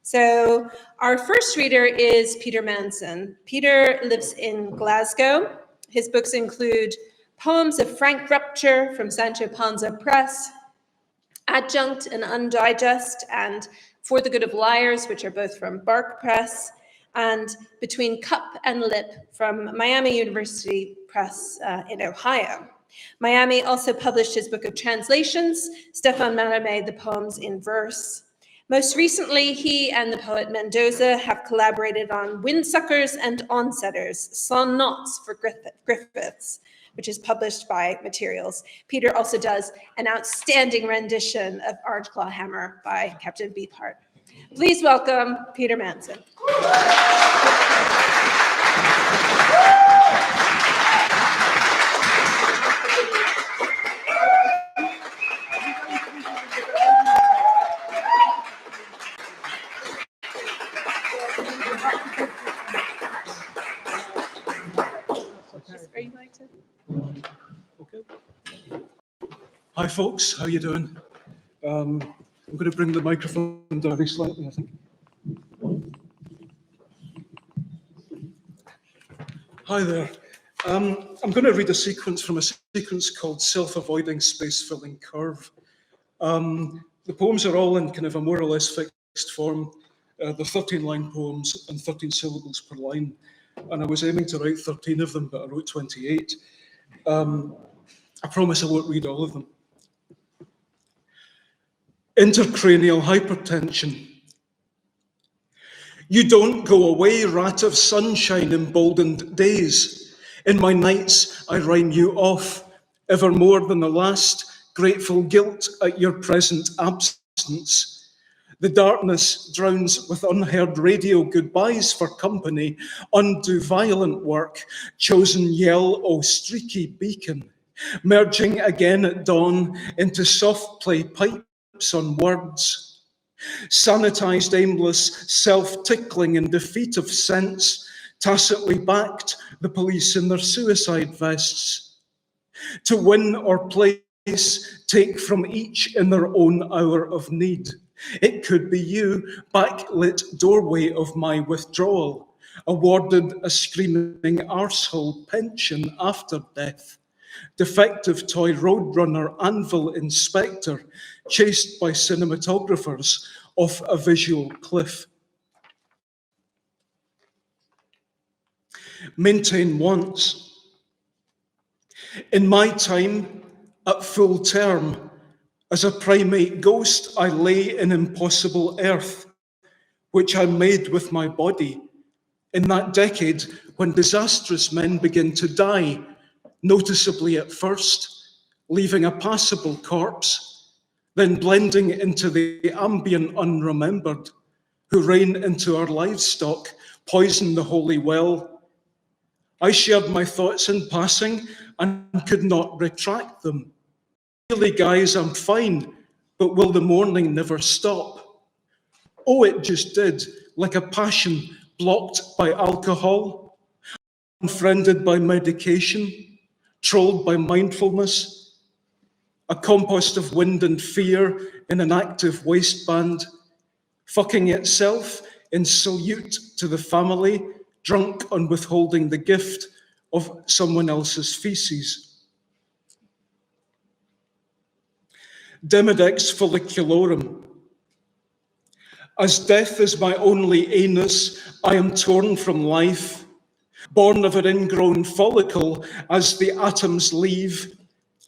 So our first reader is Peter Manson. Peter lives in Glasgow. His books include Poems of Frank Rupture from Sancho Panza Press, Adjunct and Undigest, and For the Good of Liars, which are both from Barque Press, and Between Cup and Lip from Miami University Press in Ohio. Miami also published his book of translations, Stéphane Mallarmé, The Poems in Verse. Most recently, he and the poet Mendoza have collaborated on Windsuckers Onsetters, SONNOTS for Griffiths, which is published by Materials. Peter also does an outstanding rendition of Orange Claw Hammer by Captain Beefheart. Please welcome Peter Manson. Are you going to? Okay. Hi, folks. How you doing? I'm going to bring the microphone down very slightly, I think. Hi there. I'm going to read a sequence from a sequence called Self-Avoiding Space-Filling Curve. The poems are all in kind of a more or less fixed form. They're 13-line poems and 13 syllables per line. And I was aiming to write 13 of them, but I wrote 28. I promise I won't read all of them. Intercranial hypertension. You don't go away, rat of sunshine emboldened days. In my nights I rhyme you off, ever more than the last, grateful guilt at your present absence. The darkness drowns with unheard radio goodbyes for company, undo violent work, chosen yell, oh streaky beacon, merging again at dawn into soft play pipes on words. Sanitized aimless self-tickling in defeat of sense, tacitly backed the police in their suicide vests. To win or place, take from each in their own hour of need. It could be you, backlit doorway of my withdrawal, awarded a screaming arsehole pension after death. Defective toy roadrunner anvil inspector, chased by cinematographers off a visual cliff. Maintain once. In my time, at full term, as a primate ghost, I lay in impossible earth, which I made with my body. In that decade, when disastrous men begin to die, noticeably at first, leaving a passable corpse, then blending into the ambient unremembered, who rain into our livestock, poison the holy well. I shared my thoughts in passing and could not retract them. Really, guys, I'm fine, but will the mourning never stop? Oh, it just did, like a passion blocked by alcohol, unfriended by medication, trolled by mindfulness, a compost of wind and fear in an active waistband, fucking itself in salute to the family, drunk on withholding the gift of someone else's feces. Demodex folliculorum. As death is my only anus, I am torn from life, born of an ingrown follicle as the atoms leave,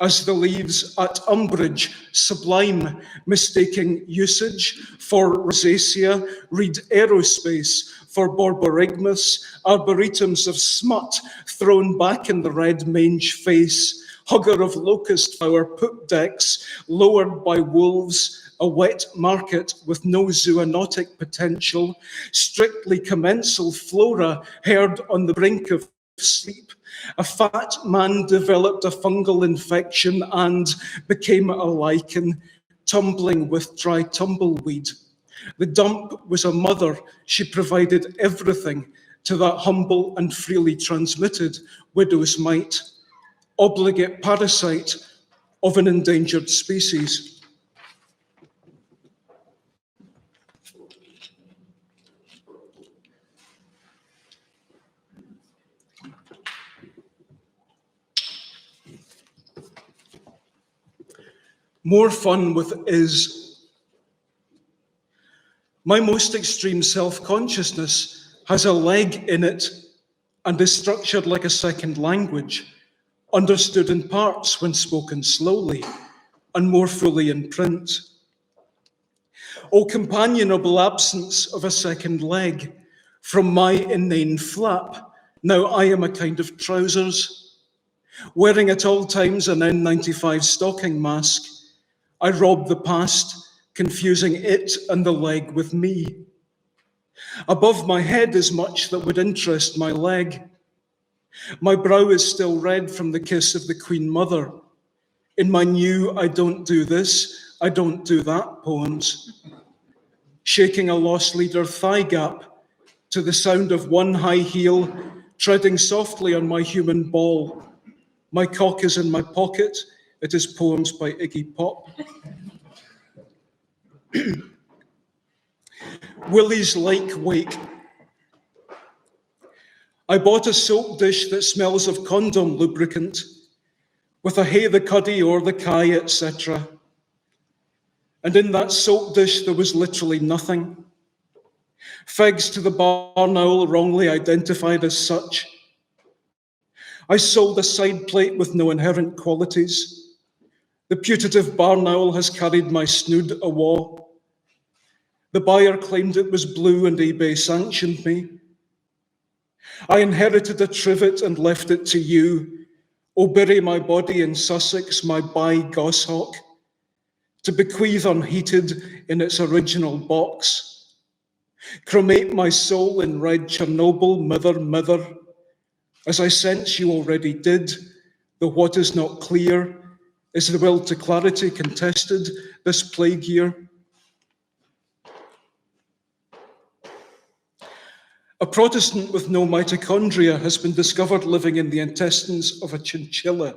as the leaves at umbrage sublime, mistaking usage for rosacea, read aerospace for borborygmus, arboretums of smut thrown back in the red mange face, hugger of locust flower poop decks, lowered by wolves, a wet market with no zoonotic potential, strictly commensal flora heard on the brink of sleep. A fat man developed a fungal infection and became a lichen, tumbling with dry tumbleweed. The dump was a mother. She provided everything to that humble and freely transmitted widow's mite, obligate parasite of an endangered species. more fun with is. My most extreme self-consciousness has a leg in it and is structured like a second language, understood in parts when spoken slowly, and more fully in print. O companionable absence of a second leg, from my inane flap, now I am a kind of trousers. Wearing at all times an N95 stocking mask, I rob the past, confusing it and the leg with me. Above my head is much that would interest my leg. My brow is still red from the kiss of the Queen Mother. In my new I don't do this, I don't do that poems. Shaking a lost leader thigh gap to the sound of one high heel treading softly on my human ball. My cock is in my pocket. It is poems by Iggy Pop. Willie's Lake Wake. I bought a soap dish that smells of condom lubricant, with a hey the cuddy or the kai, etc. And in that soap dish there was literally nothing. Figs to the barn owl wrongly identified as such. I sold a side plate with no inherent qualities. The putative barn owl has carried my snood awa. The buyer claimed it was blue and eBay sanctioned me. I inherited a trivet and left it to you. O bury my body in Sussex, my by goshawk, to bequeath unheated in its original box. Cremate my soul in red Chernobyl, mither, as I sense you already did, though what is not clear is the will to clarity contested this plague year. A Protestant with no mitochondria has been discovered living in the intestines of a chinchilla.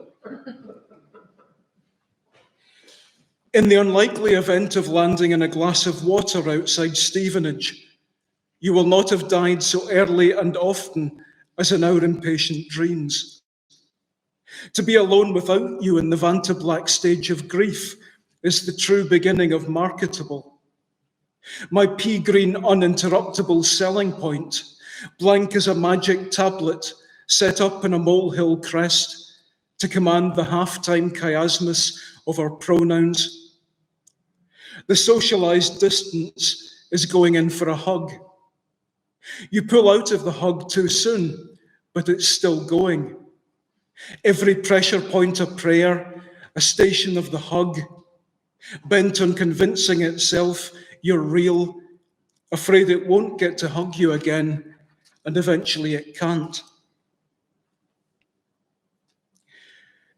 In the unlikely event of landing in a glass of water outside Stevenage, you will not have died so early and often as in our impatient dreams. To be alone without you in the Vanta Black stage of grief is the true beginning of marketable. My pea green uninterruptible selling point, blank as a magic tablet set up in a molehill crest to command the half-time chiasmus of our pronouns. The socialized distance is going in for a hug. You pull out of the hug too soon, but it's still going. Every pressure point a prayer, a station of the hug, bent on convincing itself you're real, afraid it won't get to hug you again, and eventually it can't.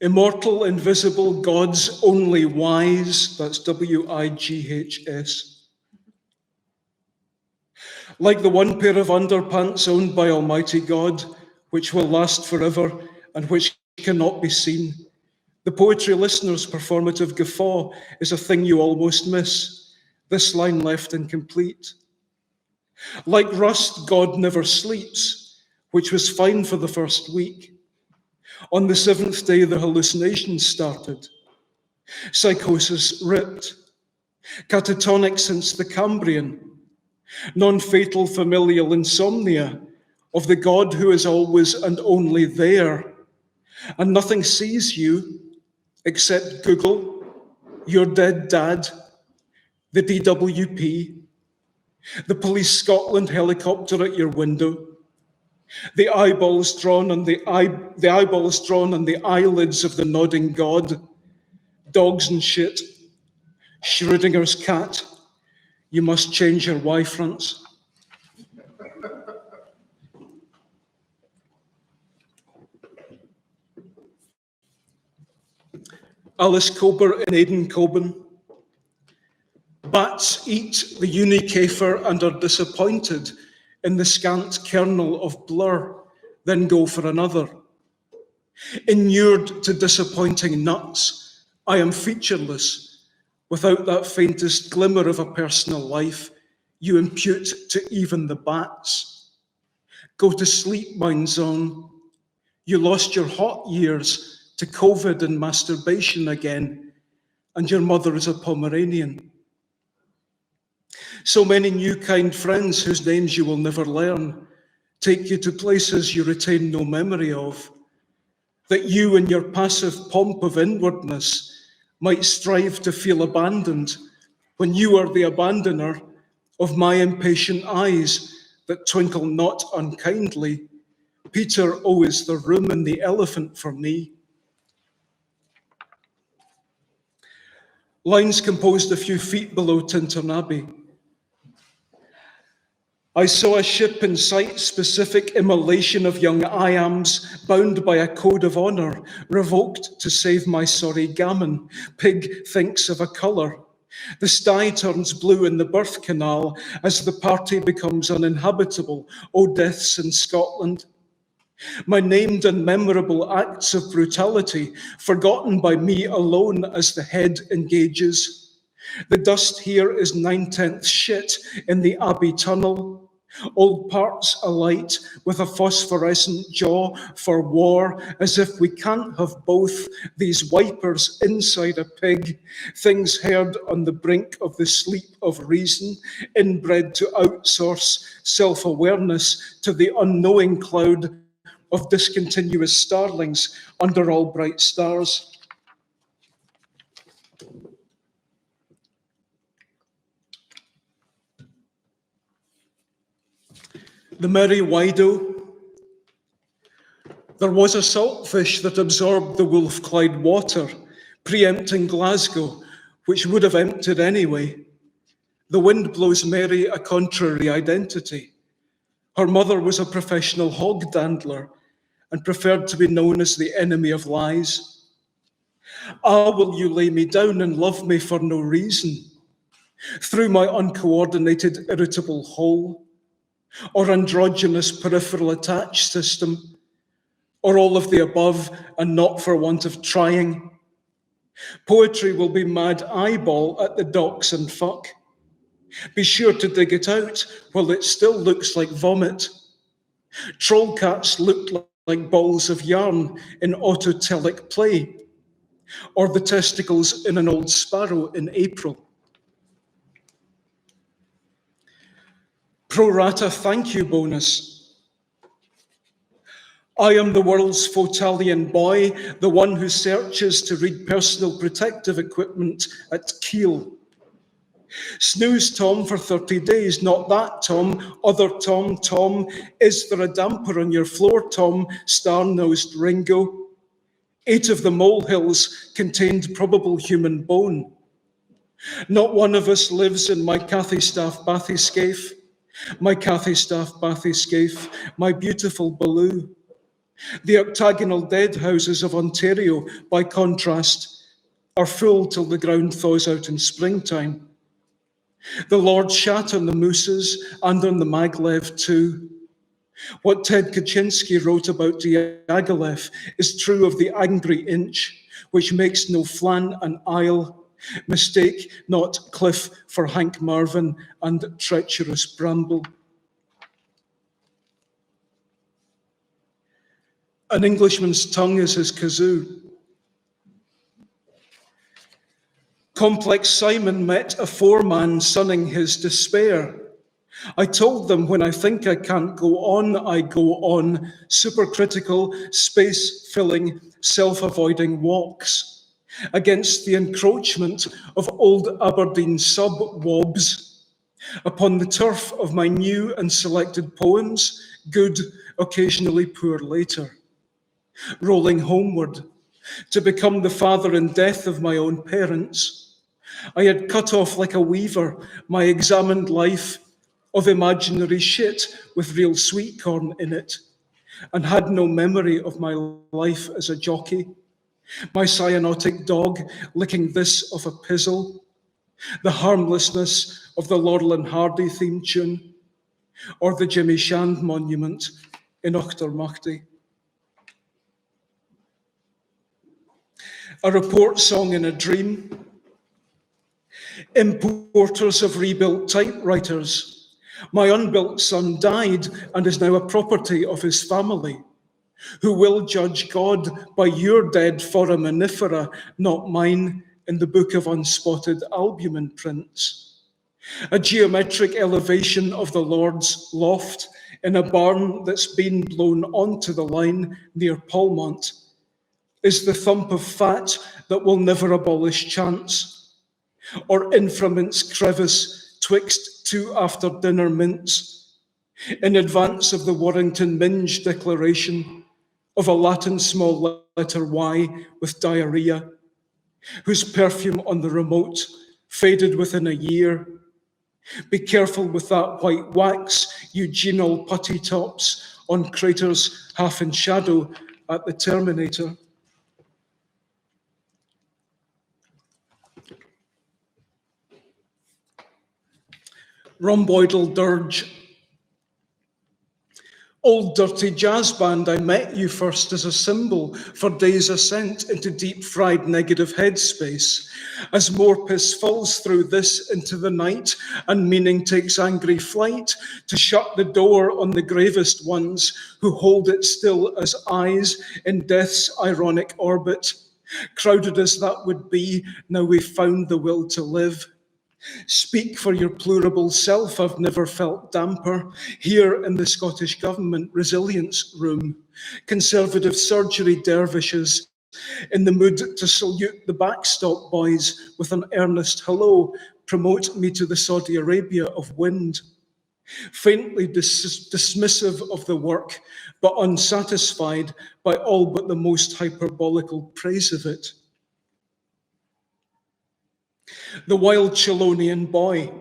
Immortal, invisible, God's only wise, that's WIGHS. Like the one pair of underpants owned by Almighty God, which will last forever and which cannot be seen, the poetry listener's performative guffaw is a thing you almost miss, this line left incomplete. Like rust, God never sleeps, which was fine for the first week. On the seventh day, the hallucinations started. Psychosis ripped. Catatonic since the Cambrian. Non-fatal familial insomnia of the God who is always and only there. And nothing sees you except Google, your dead dad, the DWP, the Police Scotland helicopter at your window, the eyeballs drawn on the eyelids of the nodding God, dogs and shit, Schrodinger's cat. You must change your Y-fronts. Alice Cober in Aidan Coben. Bats eat the unicafer and are disappointed in the scant kernel of blur, then go for another. Inured to disappointing nuts, I am featureless, without that faintest glimmer of a personal life you impute to even the bats. Go to sleep, mine zone. You lost your hot years to COVID and masturbation again. and your mother is a Pomeranian. So many new kind friends whose names you will never learn take you to places you retain no memory of, that you in your passive pomp of inwardness might strive to feel abandoned when you are the abandoner of my impatient eyes that twinkle not unkindly. Peter, oh, is there room in the elephant for me? Lines composed a few feet below Tintern Abbey. I saw a ship in sight, specific immolation of young Iams, bound by a code of honour, revoked to save my sorry gammon. Pig thinks of a colour. The sty turns blue in the birth canal as the party becomes uninhabitable. O deaths in Scotland. My named and memorable acts of brutality, forgotten by me alone as the head engages. The dust here is 9/10 shit in the Abbey tunnel. Old parts alight with a phosphorescent jaw for war, as if we can't have both, these wipers inside a pig, things heard on the brink of the sleep of reason, inbred to outsource self-awareness to the unknowing cloud of discontinuous starlings under all bright stars. The Merry Wido. There was a saltfish that absorbed the Wolf Clyde water, preempting Glasgow, which would have emptied anyway. The wind blows Mary a contrary identity. Her mother was a professional hog dandler and preferred to be known as the enemy of lies. Ah, will you lay me down and love me for no reason? Through my uncoordinated irritable hole, or androgynous peripheral attach system, or all of the above and not for want of trying. Poetry will be mad eyeball at the docks and fuck. Be sure to dig it out while it still looks like vomit. Troll cats looked like balls of yarn in autotelic play, or the testicles in an old sparrow in April. Pro rata thank you bonus. I am the world's Photalian boy, the one who searches to read personal protective equipment at Kiel. Snooze, Tom, for 30 days, not that, Tom, other Tom, Tom. Is there a damper on your floor, Tom, star-nosed Ringo? 8 of the molehills contained probable human bone. Not one of us lives in my Cathystaff bathyscaphe, my beautiful Baloo. The octagonal dead houses of Ontario, by contrast, are full till the ground thaws out in springtime. The Lord shat on the mooses and on the maglev too. What Ted Kaczynski wrote about Diaghilev is true of the angry inch, which makes no flan an isle. Mistake not cliff for Hank Marvin and treacherous bramble. An Englishman's tongue is his kazoo. Complex Simon met a foreman sunning his despair. I told them when I think I can't go on, I go on. Supercritical, space-filling, self-avoiding walks against the encroachment of old Aberdeen sub-wobs upon the turf of my new and selected poems, good, occasionally poor later. Rolling homeward to become the father in death of my own parents. I had cut off like a weaver my examined life of imaginary shit with real sweet corn in it, and had no memory of my life as a jockey, my cyanotic dog licking this of a pizzle, the harmlessness of the Laurel and Hardy theme tune, or the Jimmy Shand monument in Auchtermuchty. A report song in a dream. Importers of rebuilt typewriters. My unbuilt son died and is now a property of his family, who will judge God by your dead foraminifera, not mine, in the Book of Unspotted Albumen prints. A geometric elevation of the Lord's loft in a barn that's been blown onto the line near Polmont is the thump of fat that will never abolish chance, or inframints crevice twixt two after-dinner mints, in advance of the Warrington Minge declaration of a Latin small letter Y with diarrhea, whose perfume on the remote faded within a year. Be careful with that white wax, eugenol putty tops on craters half in shadow at the Terminator. Rhomboidal dirge. Old dirty jazz band, I met you first as a symbol for days ascent into deep-fried negative headspace. As more piss falls through this into the night and meaning takes angry flight to shut the door on the gravest ones who hold it still as eyes in death's ironic orbit. Crowded as that would be, now we've found the will to live. Speak for your plurable self, I've never felt damper. Here in the Scottish Government Resilience Room, Conservative surgery dervishes in the mood to salute the backstop boys with an earnest hello, promote me to the Saudi Arabia of wind. Faintly dismissive of the work, but unsatisfied by all but the most hyperbolical praise of it. The wild Chelonian boy.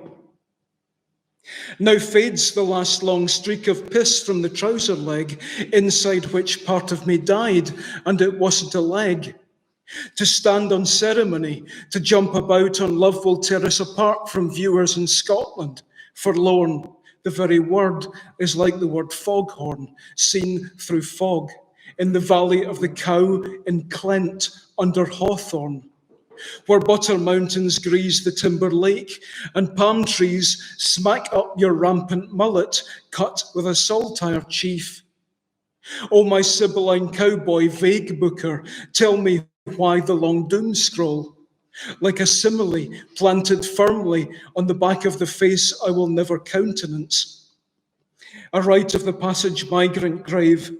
Now fades the last long streak of piss from the trouser leg, inside which part of me died, and it wasn't a leg. To stand on ceremony, to jump about on love will tear us apart from viewers in Scotland. Forlorn, the very word is like the word foghorn, seen through fog, in the valley of the Cow in Clent under Hawthorne, where butter mountains grease the timber lake and palm trees smack up your rampant mullet cut with a saltire chief. O my Sibylline cowboy vague booker, tell me why the long doom scroll, like a simile planted firmly on the back of the face I will never countenance. A rite of the passage migrant grave,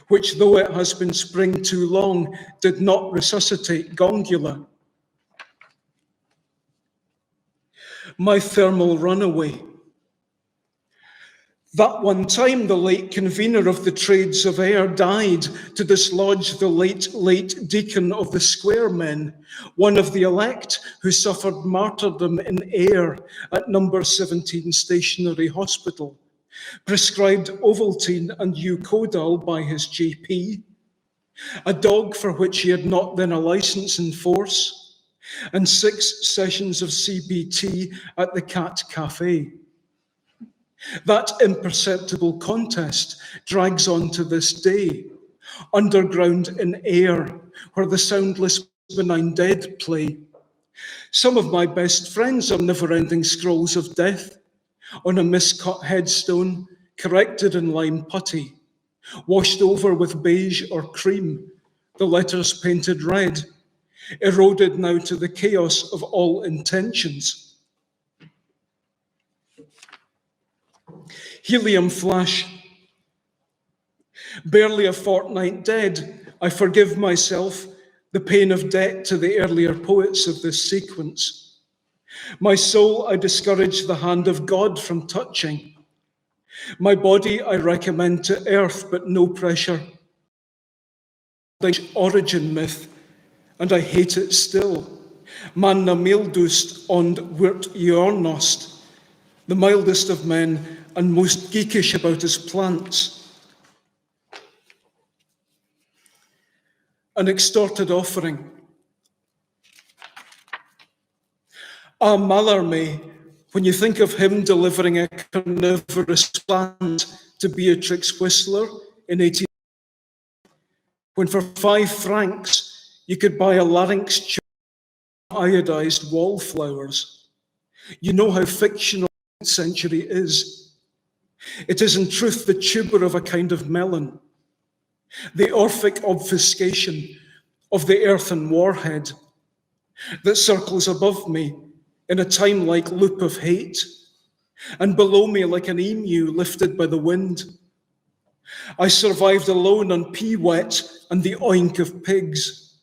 which though it has been spring too long, did not resuscitate Gongula. My thermal runaway. That one time the late convener of the trades of air died to dislodge the late deacon of the square men, one of the elect who suffered martyrdom in air at number 17 Stationary Hospital, prescribed Ovaltine and Eucodal by his GP, a dog for which he had not then a license in force, and 6 sessions of CBT at the Cat Cafe. That imperceptible contest drags on to this day, underground in air, where the soundless benign dead play. Some of my best friends are never-ending scrolls of death, on a miscut headstone, corrected in lime putty, washed over with beige or cream, the letters painted red, eroded now to the chaos of all intentions. Helium flash. Barely a fortnight dead, I forgive myself the pain of debt to the earlier poets of this sequence. My soul I discourage the hand of God from touching. My body I recommend to earth, but no pressure. Origin myth, and I hate it still. Man na mildust und wird jornost, the mildest of men and most geekish about his plants. An extorted offering. Mallarmé, when you think of him delivering a carnivorous plant to Beatrix Whistler in 18, when for 5 francs you could buy a larynx iodized wallflowers. You know how fictional the century is. It is in truth the tuber of a kind of melon, the Orphic obfuscation of the earthen warhead, that circles above me in a time-like loop of hate, and below me like an emu lifted by the wind. I survived alone on pea wet and the oink of pigs.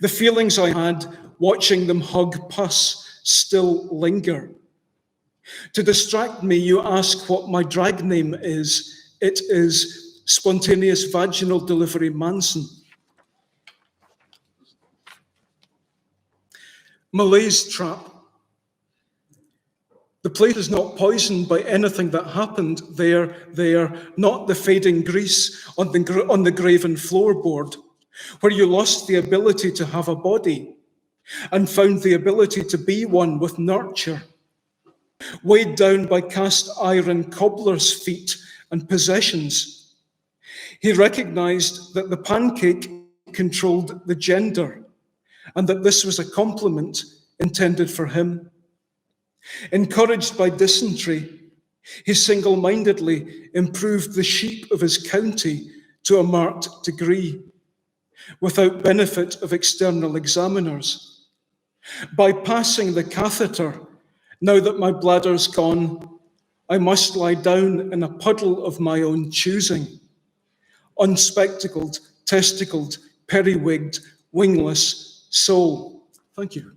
The feelings I had watching them hug pus still linger. To distract me, you ask what my drag name is. It is Spontaneous Vaginal Delivery Manson. Malaise trap. The place is not poisoned by anything that happened there, not the fading grease on the graven floorboard, where you lost the ability to have a body and found the ability to be one with nurture. Weighed down by cast iron cobbler's feet and possessions, he recognized that the pancake controlled the gender and that this was a compliment intended for him. Encouraged by dysentery, he single-mindedly improved the sheep of his county to a marked degree, without benefit of external examiners. Bypassing the catheter, now that my bladder's gone, I must lie down in a puddle of my own choosing, unspectacled, testicled, periwigged, wingless soul. Thank you.